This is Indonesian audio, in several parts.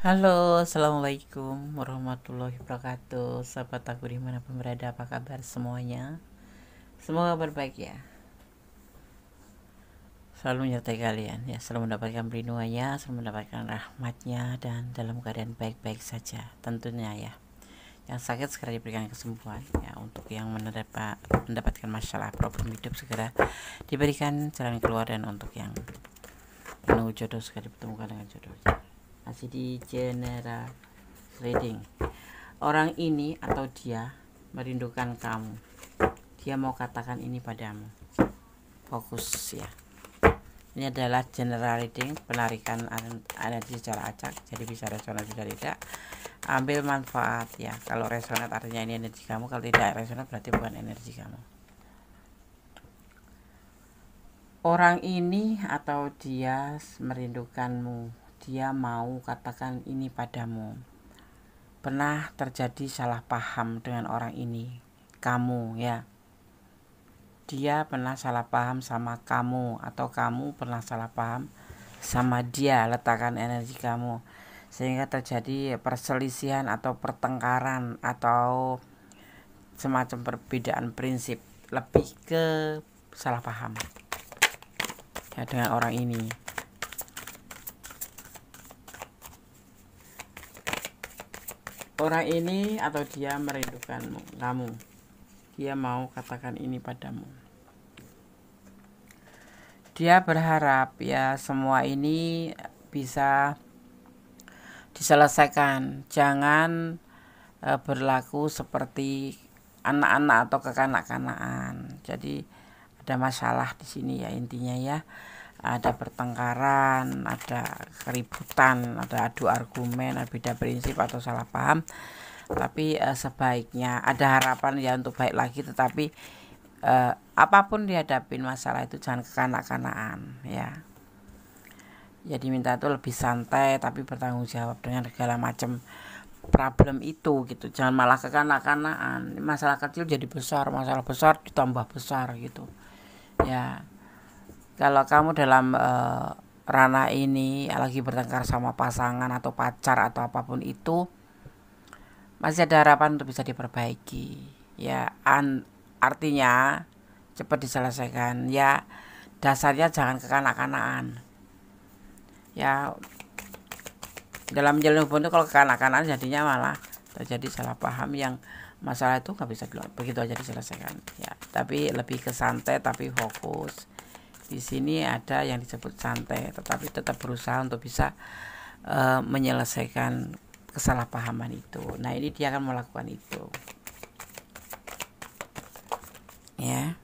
Halo, assalamualaikum warahmatullahi wabarakatuh. Sahabat aku dimanapun berada, apa kabar semuanya? Semoga berbaik ya. Selalu menyertai kalian ya, selalu mendapatkan perlindungannya, selalu mendapatkan rahmatnya, dan dalam keadaan baik-baik saja tentunya ya. Yang sakit segera diberikan kesembuhan ya, untuk yang mendapatkan masalah problem hidup segera diberikan jalan keluar, dan untuk yang menunggu jodoh segera dipertemukan dengan jodohnya. Masih di general reading. Orang ini atau dia merindukan kamu. Dia mau katakan ini padamu. Fokus ya. Ini adalah general reading, penarikan energi secara acak, jadi bisa resonat bisa tidak. Ambil manfaat ya. Kalau resonat artinya ini energi kamu, kalau tidak resonat berarti bukan energi kamu. Orang ini atau dia merindukanmu. Dia mau katakan ini padamu. Pernah terjadi salah paham dengan orang ini, kamu ya. Dia pernah salah paham sama kamu, atau kamu pernah salah paham sama dia. Letakkan energi kamu sehingga terjadi perselisihan atau pertengkaran atau semacam perbedaan prinsip, lebih ke salah paham ya dengan orang ini. Orang ini atau dia merindukan kamu. Dia mau katakan ini padamu. Dia berharap ya semua ini bisa diselesaikan. Jangan berlaku seperti anak-anak atau kekanak-kanakan. Jadi ada masalah di sini ya intinya ya. Ada pertengkaran, ada keributan, ada adu argumen, ada beda prinsip atau salah paham. Tapi sebaiknya ada harapan ya untuk baik lagi, tetapi apapun dihadapin masalah itu jangan kekanak-kanakan ya. Jadi minta itu lebih santai tapi bertanggung jawab dengan segala macam problem itu gitu. Jangan malah kekanak-kanakan. Masalah kecil jadi besar, masalah besar ditambah besar gitu ya. Kalau kamu dalam ranah ini lagi bertengkar sama pasangan atau pacar atau apapun itu, masih ada harapan untuk bisa diperbaiki ya. Artinya cepat diselesaikan ya. Dasarnya jangan kekanak-kanakan ya. Dalam menjalin hubungan itu kalau kekanak-kanakan jadinya malah terjadi salah paham yang masalah itu gak bisa begitu aja diselesaikan ya. Tapi lebih ke santai tapi fokus. Di sini ada yang disebut santai, tetapi tetap berusaha untuk bisa menyelesaikan kesalahpahaman itu. Nah ini dia akan melakukan itu, ya.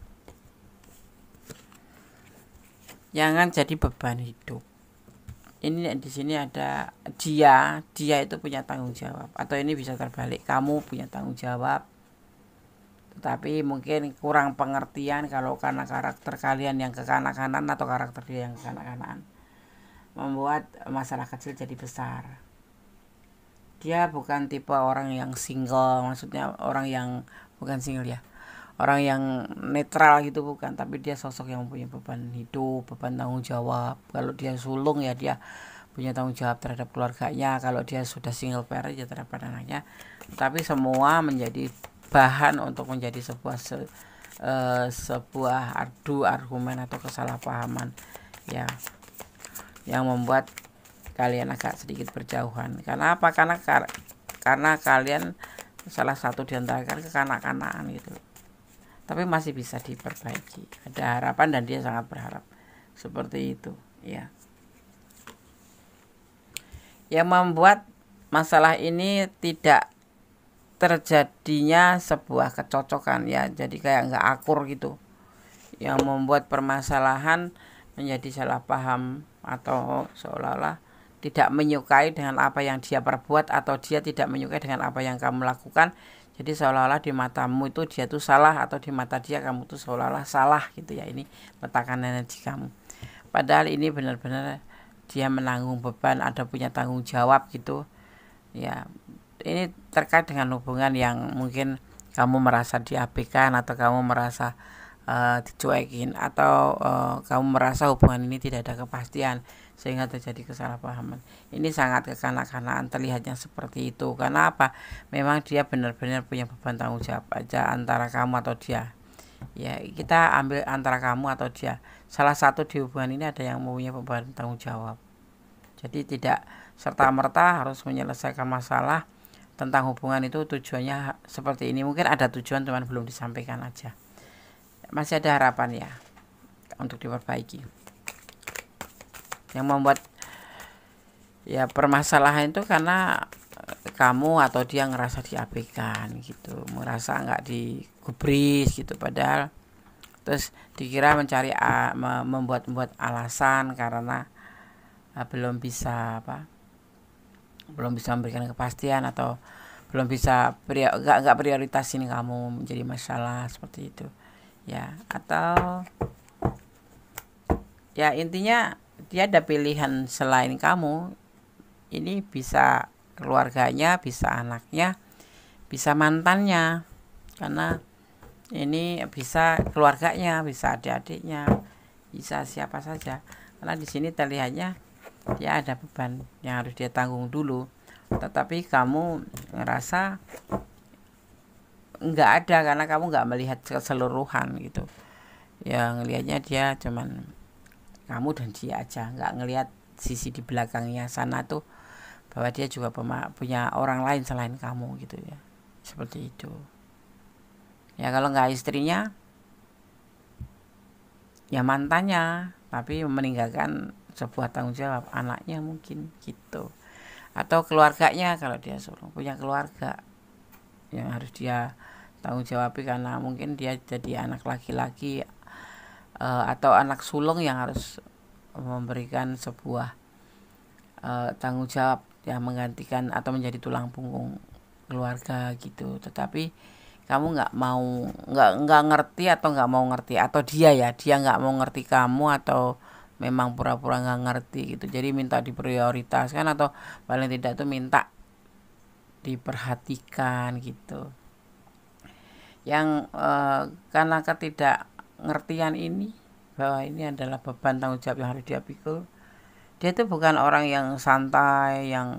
Jangan jadi beban hidup. Ini di sini ada dia itu punya tanggung jawab, atau ini bisa terbalik, kamu punya tanggung jawab. Tapi mungkin kurang pengertian kalau karena karakter kalian yang kekanak-kanakan atau karakter dia yang kekanak-kanakan membuat masalah kecil jadi besar. Dia bukan tipe orang yang single, maksudnya orang yang bukan single ya, orang yang netral gitu bukan, tapi dia sosok yang mempunyai beban hidup, beban tanggung jawab. Kalau dia sulung ya dia punya tanggung jawab terhadap keluarganya, kalau dia sudah single parent ya terhadap anaknya. Tapi semua menjadi bahan untuk menjadi sebuah adu argumen atau kesalahpahaman ya, yang membuat kalian agak sedikit berjauhan. Karena apa? Karena kalian salah satu di antara kalian kekanak-kanakan gitu. Tapi masih bisa diperbaiki. Ada harapan dan dia sangat berharap seperti itu ya. Yang membuat masalah ini tidak terjadinya sebuah kecocokan ya, jadi kayak nggak akur gitu, yang membuat permasalahan menjadi salah paham atau seolah-olah tidak menyukai dengan apa yang dia perbuat, atau dia tidak menyukai dengan apa yang kamu lakukan. Jadi seolah-olah di matamu itu dia tuh salah, atau di mata dia kamu tuh seolah-olah salah gitu ya. Ini letakkan energi kamu, padahal ini benar-benar dia menanggung beban, ada punya tanggung jawab gitu ya. Ini terkait dengan hubungan yang mungkin kamu merasa diabaikan, atau kamu merasa dicuekin, atau kamu merasa hubungan ini tidak ada kepastian. sehingga terjadi kesalahpahaman. Ini sangat kekanak-kanakan, terlihatnya seperti itu. Karena apa? Memang dia benar-benar punya beban tanggung jawab aja antara kamu atau dia. Ya, kita ambil antara kamu atau dia. Salah satu di hubungan ini ada yang mempunyai beban tanggung jawab. Jadi tidak serta-merta harus menyelesaikan masalah tentang hubungan itu tujuannya seperti ini. Mungkin ada tujuan cuman belum disampaikan aja. Masih ada harapan ya untuk diperbaiki. Yang membuat ya permasalahan itu karena kamu atau dia ngerasa diabaikan gitu, merasa nggak digubris gitu, padahal terus dikira mencari membuat alasan karena belum bisa memberikan kepastian atau belum bisa nggak prioritasin kamu menjadi masalah seperti itu ya. Atau ya intinya dia ada pilihan selain kamu. Ini bisa keluarganya, bisa anaknya, bisa mantannya, karena ini bisa keluarganya, bisa adik-adiknya, bisa siapa saja. Karena di sini terlihatnya dia ada beban yang harus dia tanggung dulu, tetapi kamu ngerasa nggak ada karena kamu nggak melihat keseluruhan gitu. Yang ngelihatnya dia cuman kamu dan dia aja, nggak ngelihat sisi di belakangnya sana tuh, bahwa dia juga punya orang lain selain kamu gitu ya, seperti itu ya. Kalau nggak istrinya ya mantannya, tapi meninggalkan sebuah tanggung jawab anaknya mungkin gitu. Atau keluarganya, kalau dia punya keluarga yang harus dia tanggung jawab karena mungkin dia jadi anak laki-laki atau anak sulung yang harus memberikan sebuah tanggung jawab yang menggantikan atau menjadi tulang punggung keluarga gitu. Tetapi kamu nggak ngerti atau nggak mau ngerti, atau dia nggak mau ngerti kamu, atau memang pura-pura nggak ngerti gitu. Jadi minta diprioritaskan atau paling tidak tuh minta diperhatikan gitu. Yang karena ketidakngertian ini, bahwa ini adalah beban tanggung jawab yang harus dia pikul. Dia itu bukan orang yang santai, yang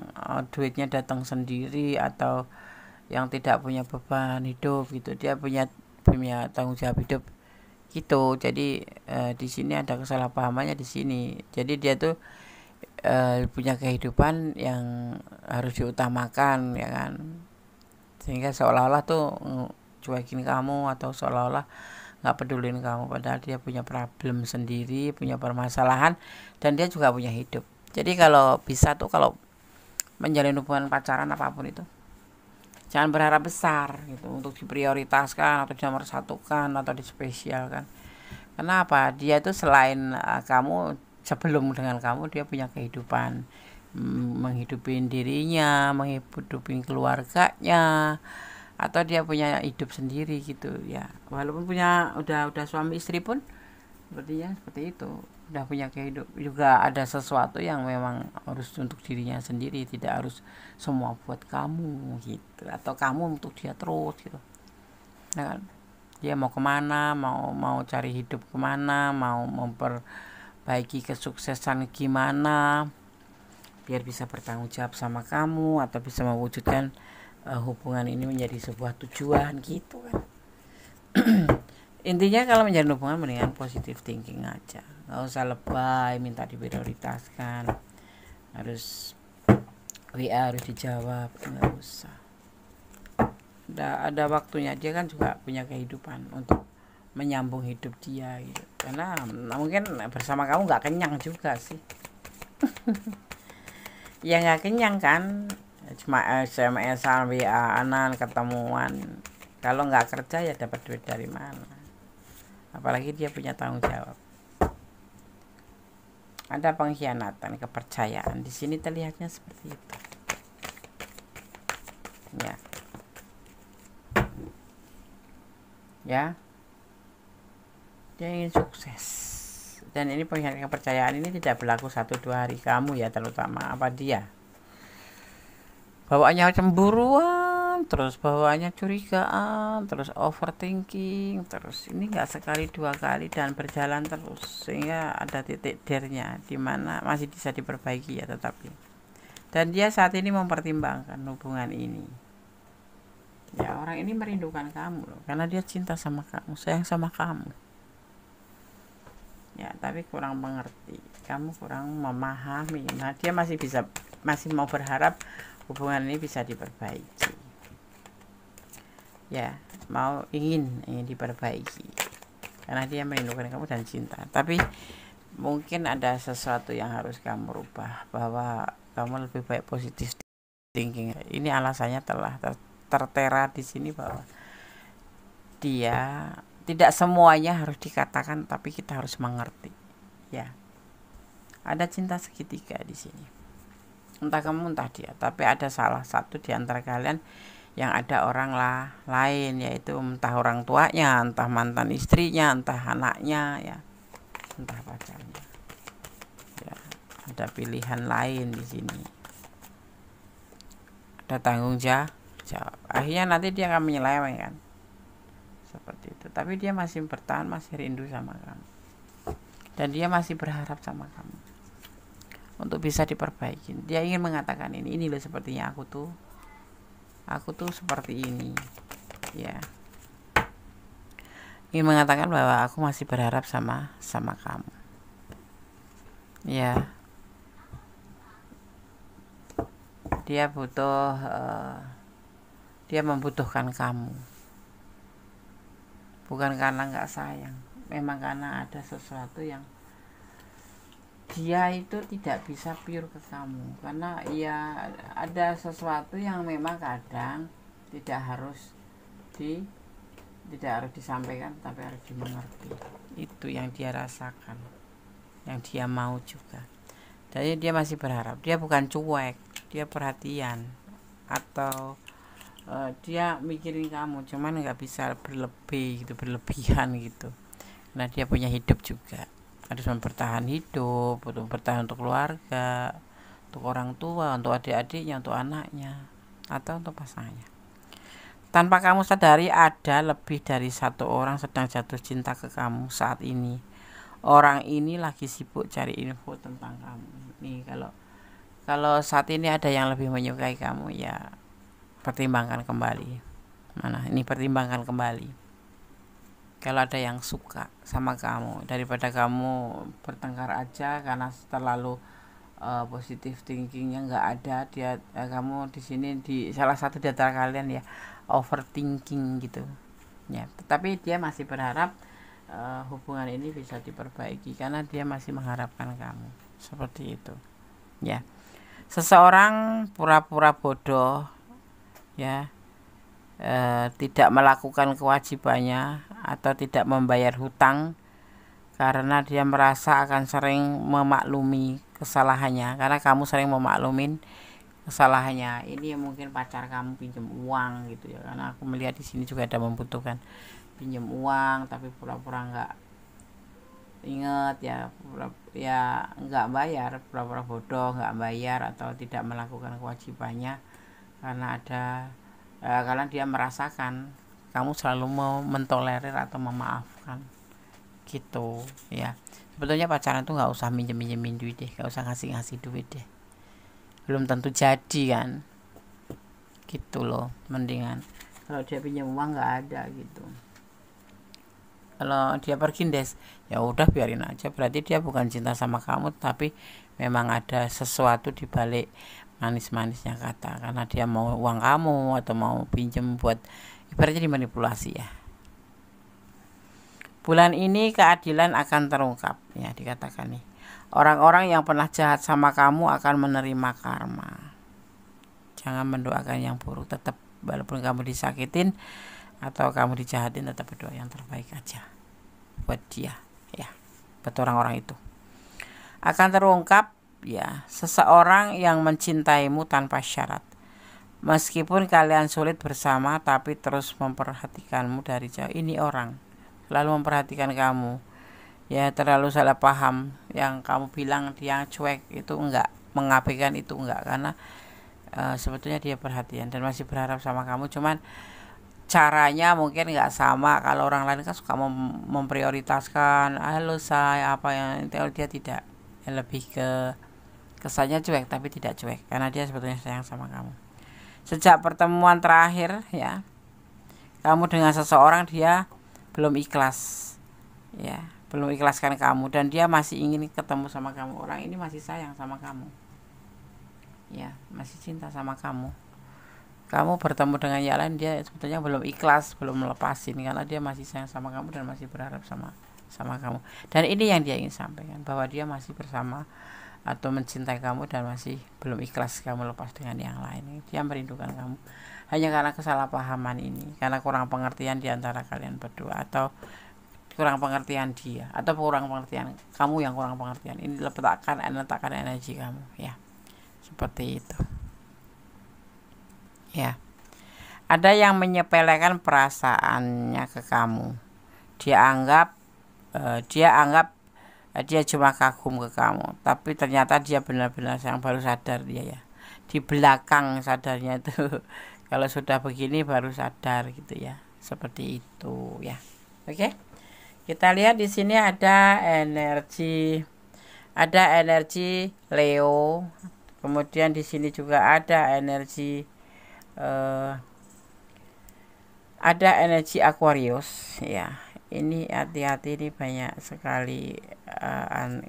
duitnya datang sendiri, atau yang tidak punya beban hidup gitu. Dia punya tanggung jawab hidup gitu. Jadi di sini ada kesalahpahamannya di sini. Jadi dia tuh punya kehidupan yang harus diutamakan ya kan. Sehingga seolah-olah tuh cuekin kamu atau seolah-olah nggak pedulin kamu, padahal dia punya problem sendiri, punya permasalahan, dan dia juga punya hidup. Jadi kalau bisa tuh, kalau menjalin hubungan pacaran apapun itu, jangan berharap besar gitu untuk diprioritaskan atau dinomor-satukan atau dispesialkan. Kenapa? Dia itu selain kamu, sebelum dengan kamu dia punya kehidupan, menghidupi dirinya, menghidupi keluarganya, atau dia punya hidup sendiri gitu ya. Walaupun udah suami istri pun sepertinya seperti itu, udah punya kehidupan juga, ada sesuatu yang memang harus untuk dirinya sendiri, tidak harus semua buat kamu gitu, atau kamu untuk dia terus gitu nah kan. Dia mau kemana, mau cari hidup kemana, mau memperbaiki kesuksesan gimana biar bisa bertanggung jawab sama kamu, atau bisa mewujudkan hubungan ini menjadi sebuah tujuan gitu kan. Intinya kalau menjalin hubungan mendingan positive thinking aja, nggak usah lebay minta diprioritaskan, harus WA harus dijawab, nggak usah. Ada waktunya, dia kan juga punya kehidupan untuk menyambung hidup dia gitu. Karena mungkin bersama kamu nggak kenyang juga sih. Ya nggak kenyang kan, cuma SMS-an, WA-an, ketemuan. Kalau nggak kerja ya dapat duit dari mana? Apalagi dia punya tanggung jawab. Ada pengkhianatan kepercayaan di sini, terlihatnya seperti itu. Ya, dia ingin sukses. Dan ini pengkhianatan kepercayaan ini tidak berlaku 1-2 hari, kamu ya terutama, apa dia bawaannya cemburuan terus, bawaannya curigaan, terus overthinking, terus ini nggak sekali dua kali dan berjalan terus, sehingga ada titik dernya di mana masih bisa diperbaiki ya, tetapi dan dia saat ini mempertimbangkan hubungan ini. Ya, orang ini merindukan kamu loh, karena dia cinta sama kamu, sayang sama kamu. Ya, tapi kurang mengerti, kamu kurang memahami. Nah, dia masih mau berharap hubungan ini bisa diperbaiki. Ya, ingin diperbaiki karena dia merindukan kamu dan cinta. Tapi mungkin ada sesuatu yang harus kamu rubah, bahwa kamu lebih baik positif thinking. Ini alasannya telah tertera di sini, bahwa dia tidak semuanya harus dikatakan, tapi kita harus mengerti. Ya, ada cinta segitiga di sini. Entah kamu entah dia, tapi ada salah satu di antara kalian yang ada orang lain, yaitu entah orang tuanya, entah mantan istrinya, entah anaknya, ya, entah pacarnya. Ya, ada pilihan lain di sini. Ada tanggung jawab. Akhirnya nanti dia akan menyelewengkan. Seperti itu. Tapi dia masih bertahan, masih rindu sama kamu. Dan dia masih berharap sama kamu untuk bisa diperbaiki. Dia ingin mengatakan ini loh, sepertinya aku tuh seperti ini. Ya. Ingin mengatakan bahwa aku masih berharap sama kamu. Ya. Dia membutuhkan kamu. Bukan karena nggak sayang, memang karena ada sesuatu yang dia itu tidak bisa pure ke kamu, karena ya ada sesuatu yang memang kadang tidak harus disampaikan, tapi harus dimengerti. Itu yang dia rasakan, yang dia mau juga. Jadi dia masih berharap. Dia bukan cuek, dia perhatian, atau dia mikirin kamu, cuman nggak bisa berlebihan gitu. Nah, dia punya hidup juga, harus mempertahan hidup, untuk bertahan untuk keluarga, untuk orang tua, untuk adik-adiknya, untuk anaknya, atau untuk pasangannya. Tanpa kamu sadari, ada lebih dari satu orang sedang jatuh cinta ke kamu saat ini. Orang ini lagi sibuk cari info tentang kamu. Nih, kalau saat ini ada yang lebih menyukai kamu, ya pertimbangkan kembali. Pertimbangkan kembali. Kalau ada yang suka sama kamu, daripada kamu bertengkar aja karena terlalu positif thinkingnya nggak ada, kamu di sini, di salah satu di antara kalian ya overthinking gitu. Ya, tetapi dia masih berharap hubungan ini bisa diperbaiki karena dia masih mengharapkan kamu. Seperti itu. Ya. Seseorang pura-pura bodoh, ya, tidak melakukan kewajibannya atau tidak membayar hutang karena dia merasa akan sering memaklumi kesalahannya, karena kamu sering memaklumin kesalahannya. Ini mungkin pacar kamu pinjam uang gitu ya, karena aku melihat di sini juga ada membutuhkan pinjam uang, tapi pura-pura nggak ingat, ya nggak bayar, pura-pura bodoh nggak bayar atau tidak melakukan kewajibannya karena dia merasakan kamu selalu mau mentolerir atau memaafkan gitu ya. Sebetulnya pacaran tuh nggak usah minjemin duit deh, nggak usah ngasih duit deh, belum tentu jadi kan gitu loh. Mendingan kalau dia pinjam uang nggak ada gitu, kalau dia pergi des, ya udah biarin aja, berarti dia bukan cinta sama kamu, tapi memang ada sesuatu di balik manis-manisnya kata, karena dia mau uang kamu atau mau pinjem buat ibaratnya dimanipulasi ya. Bulan ini keadilan akan terungkap ya, dikatakan nih. Orang-orang yang pernah jahat sama kamu akan menerima karma. Jangan mendoakan yang buruk, tetap walaupun kamu disakitin atau kamu dijahatin, tetap berdoa yang terbaik aja buat dia ya, buat orang-orang itu. Akan terungkap ya, seseorang yang mencintaimu tanpa syarat. Meskipun kalian sulit bersama, tapi terus memperhatikanmu dari jauh. Ini orang selalu memperhatikan kamu. Ya, terlalu salah paham. Yang kamu bilang dia cuek itu enggak, mengabaikan itu enggak, karena sebetulnya dia perhatian dan masih berharap sama kamu, cuman caranya mungkin nggak sama. Kalau orang lain kan suka memprioritaskan halo saya apa yang kalau dia tidak, lebih ke kesannya cuek tapi tidak cuek karena dia sebetulnya sayang sama kamu. Sejak pertemuan terakhir ya kamu dengan seseorang, dia belum ikhlas ya, belum ikhlaskan kamu dan dia masih ingin ketemu sama kamu. Orang ini masih sayang sama kamu ya, masih cinta sama kamu. Kamu bertemu dengan yang lain, dia sebetulnya belum ikhlas, belum melepasin karena dia masih sayang sama kamu dan masih berharap sama kamu. Dan ini yang dia ingin sampaikan, bahwa dia masih bersama atau mencintai kamu dan masih belum ikhlas kamu lepas dengan yang lain. Dia merindukan kamu hanya karena kesalahpahaman ini, karena kurang pengertian di antara kalian berdua, atau kurang pengertian dia, atau kurang pengertian kamu yang kurang pengertian. Ini letakkan energi kamu ya, seperti itu ya. Ada yang menyepelekan perasaannya ke kamu. Dia anggap dia cuma kagum ke kamu, tapi ternyata dia benar-benar sayang. Baru sadar dia ya, di belakang sadarnya itu kalau sudah begini baru sadar gitu ya, seperti itu ya. Oke, kita lihat di sini ada energi Leo, kemudian di sini juga ada energi Aquarius ya. Ini hati-hati, ini banyak sekali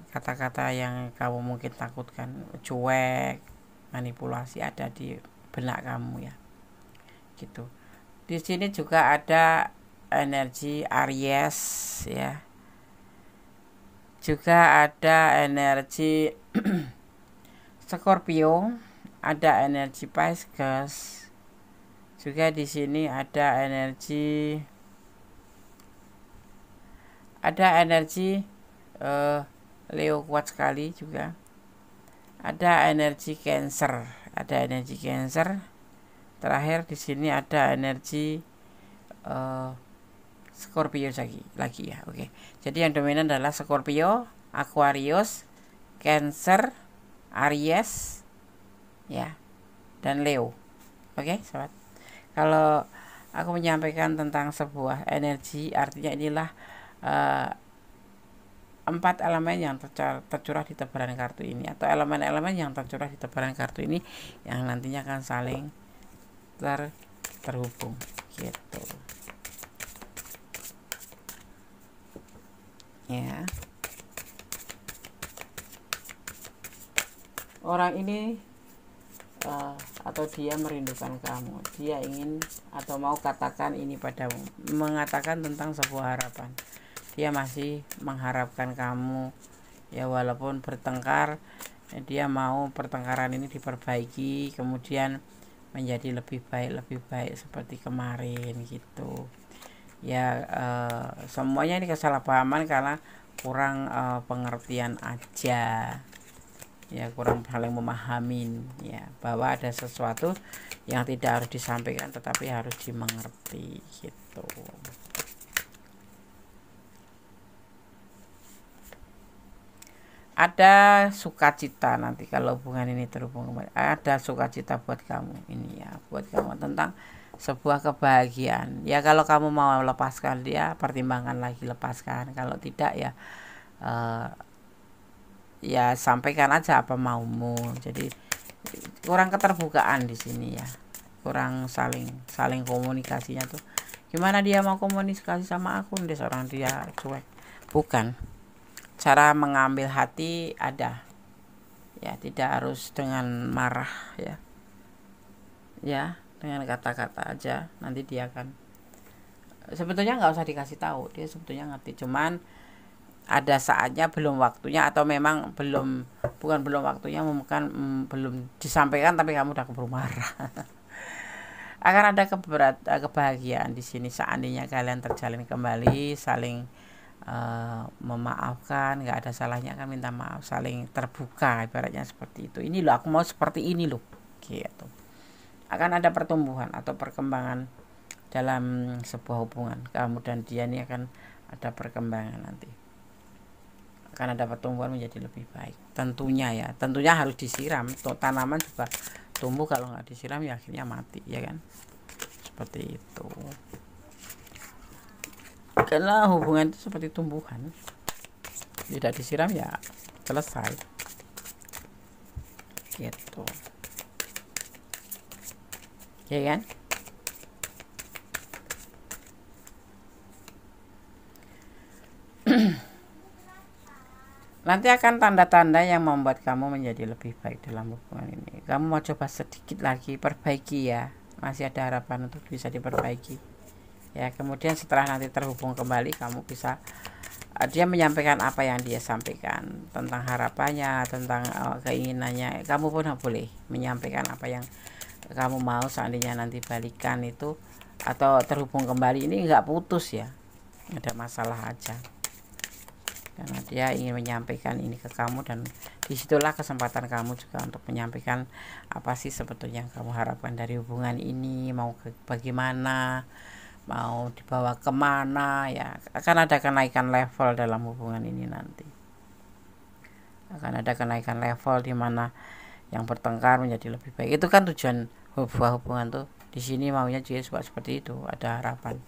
kata-kata yang kamu mungkin takutkan, cuek, manipulasi ada di benak kamu ya, gitu. Di sini juga ada energi Aries ya, juga ada energi Scorpio, ada energi Pisces, juga di sini ada energi Leo kuat sekali juga. Ada energi Cancer, Terakhir di sini ada energi Scorpio lagi ya. Oke. Jadi yang dominan adalah Scorpio, Aquarius, Cancer, Aries ya, dan Leo. Oke, sobat. Kalau aku menyampaikan tentang sebuah energi, artinya inilah 4 elemen yang tercurah di tebaran kartu ini, atau elemen-elemen yang tercurah di tebaran kartu ini yang nantinya akan saling terhubung gitu ya. Orang ini atau dia merindukan kamu, dia ingin atau mau katakan ini padamu, mengatakan tentang sebuah harapan. Dia masih mengharapkan kamu ya, walaupun bertengkar, dia mau pertengkaran ini diperbaiki, kemudian menjadi lebih baik seperti kemarin gitu ya. Semuanya ini kesalahpahaman karena kurang pengertian aja ya, kurang saling memahamin ya, bahwa ada sesuatu yang tidak harus disampaikan tetapi harus dimengerti gitu. Ada sukacita nanti kalau hubungan ini terhubung kembali, ada sukacita buat kamu ini ya, buat kamu tentang sebuah kebahagiaan ya. Kalau kamu mau lepaskan dia, pertimbangkan lagi lepaskan. Kalau tidak ya ya sampaikan aja apa maumu. Jadi kurang keterbukaan di sini ya, kurang saling komunikasinya tuh. Gimana dia mau komunikasi sama aku, dia seorang dia cuek. Bukan, cara mengambil hati ada ya, tidak harus dengan marah ya, dengan kata-kata aja. Nanti dia akan, sebetulnya nggak usah dikasih tahu, dia sebetulnya ngerti, cuman ada saatnya belum waktunya, atau memang bukan belum waktunya, bukan belum disampaikan tapi kamu udah keburu marah. Akan ada kebahagiaan di sini seandainya kalian terjalin kembali, saling memaafkan, nggak ada salahnya kan minta maaf, saling terbuka, ibaratnya seperti itu. Ini loh, aku mau seperti ini loh gitu. Akan ada pertumbuhan atau perkembangan dalam sebuah hubungan. Kamu dan dia ini akan ada perkembangan nanti. akan ada pertumbuhan menjadi lebih baik. Tentunya ya, tentunya harus disiram. Tanaman juga tumbuh kalau nggak disiram ya akhirnya mati, ya kan? Seperti itu. Karena hubungan itu seperti tumbuhan, tidak disiram ya selesai. Gitu. Ya kan? Nanti akan tanda-tanda yang membuat kamu menjadi lebih baik dalam hubungan ini. Kamu mau coba sedikit lagi perbaiki ya. Masih ada harapan untuk bisa diperbaiki. Ya, kemudian setelah nanti terhubung kembali, kamu bisa dia menyampaikan apa yang dia sampaikan tentang harapannya, tentang keinginannya. Kamu pun boleh menyampaikan apa yang kamu mau seandainya nanti balikan itu atau terhubung kembali. Ini nggak putus ya, ada masalah aja. Karena dia ingin menyampaikan ini ke kamu, dan disitulah kesempatan kamu juga untuk menyampaikan apa sih sebetulnya yang kamu harapkan dari hubungan ini, mau bagaimana, mau dibawa kemana. Ya, akan ada kenaikan level dalam hubungan ini nanti. Akan ada kenaikan level di mana yang bertengkar menjadi lebih baik. Itu kan tujuan hubungan tuh. Di sini maunya juga seperti itu, ada harapan.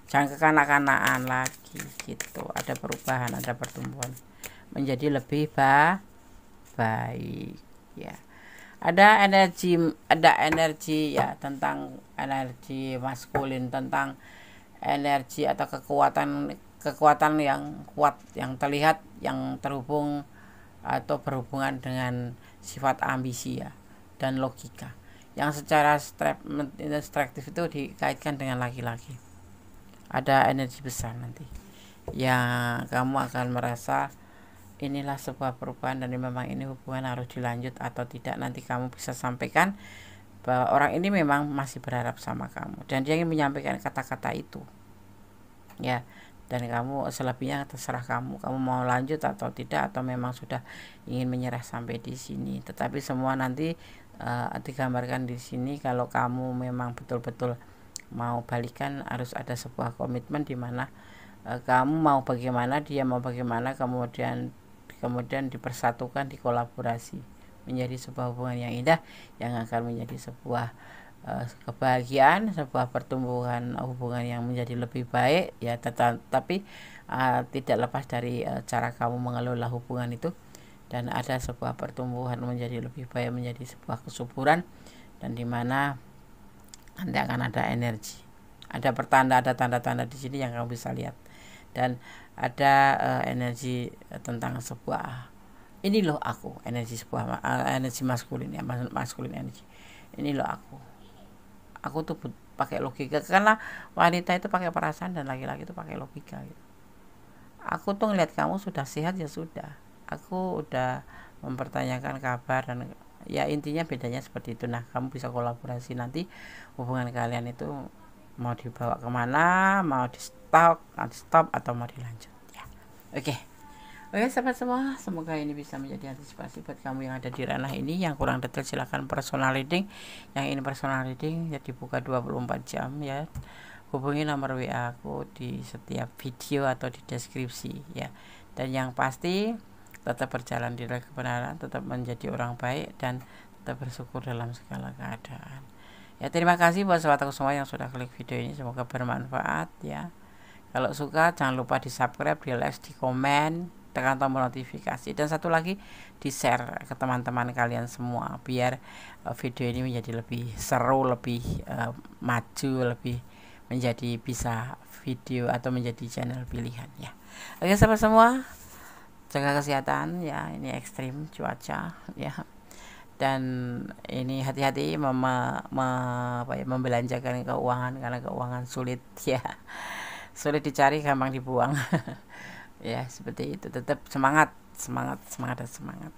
Jangan kekanak-kanakan lagi gitu. Ada perubahan, ada pertumbuhan menjadi lebih baik ya. Ada energi ya, tentang energi maskulin, tentang energi atau kekuatan yang kuat, yang terlihat, yang terhubung atau berhubungan dengan sifat ambisi ya dan logika, yang secara instruktif itu dikaitkan dengan laki-laki. Ada energi besar nanti yang kamu akan merasa inilah sebuah perubahan, dan memang ini hubungan harus dilanjut atau tidak. Nanti kamu bisa sampaikan bahwa orang ini memang masih berharap sama kamu dan dia ingin menyampaikan kata-kata itu ya, dan kamu selebihnya terserah kamu mau lanjut atau tidak, atau memang sudah ingin menyerah sampai di sini. Tetapi semua nanti digambarkan di sini. Kalau kamu memang betul-betul mau balikan, harus ada sebuah komitmen di mana kamu mau bagaimana, dia mau bagaimana, kemudian dipersatukan, dikolaborasi menjadi sebuah hubungan yang indah yang akan menjadi sebuah kebahagiaan, sebuah pertumbuhan hubungan yang menjadi lebih baik ya. Tapi tidak lepas dari cara kamu mengelola hubungan itu, dan ada sebuah pertumbuhan menjadi lebih baik, menjadi sebuah kesuburan, dan dimana nanti akan ada energi, ada tanda-tanda di sini yang kamu bisa lihat, dan ada energi tentang sebuah ini loh aku, energi sebuah energi maskulin ya, maskulin energi. Ini loh aku tuh pakai logika, karena wanita itu pakai perasaan dan laki-laki itu pakai logika gitu. Aku tuh ngeliat kamu sudah sehat ya sudah, aku udah mempertanyakan kabar, dan ya intinya bedanya seperti itu. Nah, kamu bisa kolaborasi nanti hubungan kalian itu mau dibawa kemana, mau di stop atau mau dilanjut ya. Oke, sahabat semua, semoga ini bisa menjadi antisipasi buat kamu yang ada di ranah ini. Yang kurang detail silahkan personal reading. Yang ini personal reading ya dibuka 24 jam ya. Hubungi nomor WA aku di setiap video atau di deskripsi ya. Dan yang pasti tetap berjalan di dalam kebenaran, tetap menjadi orang baik, dan tetap bersyukur dalam segala keadaan. Ya, terima kasih buat sahabatku semua yang sudah klik video ini, semoga bermanfaat ya. Kalau suka jangan lupa di subscribe, di like, di komen, tekan tombol notifikasi, dan satu lagi di share ke teman-teman kalian semua biar video ini menjadi lebih seru, lebih maju, lebih menjadi bisa video atau menjadi channel pilihan ya. Oke sahabat semua, jaga kesehatan ya, ini ekstrim cuaca ya, dan ini hati-hati membelanjakan keuangan, karena keuangan sulit ya, sulit dicari, gampang dibuang. Ya seperti itu. Tetap semangat.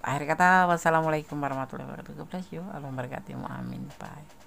Akhir kata, wassalamualaikum warahmatullahi wabarakatuh. Allah memberkati. Amin. Bye.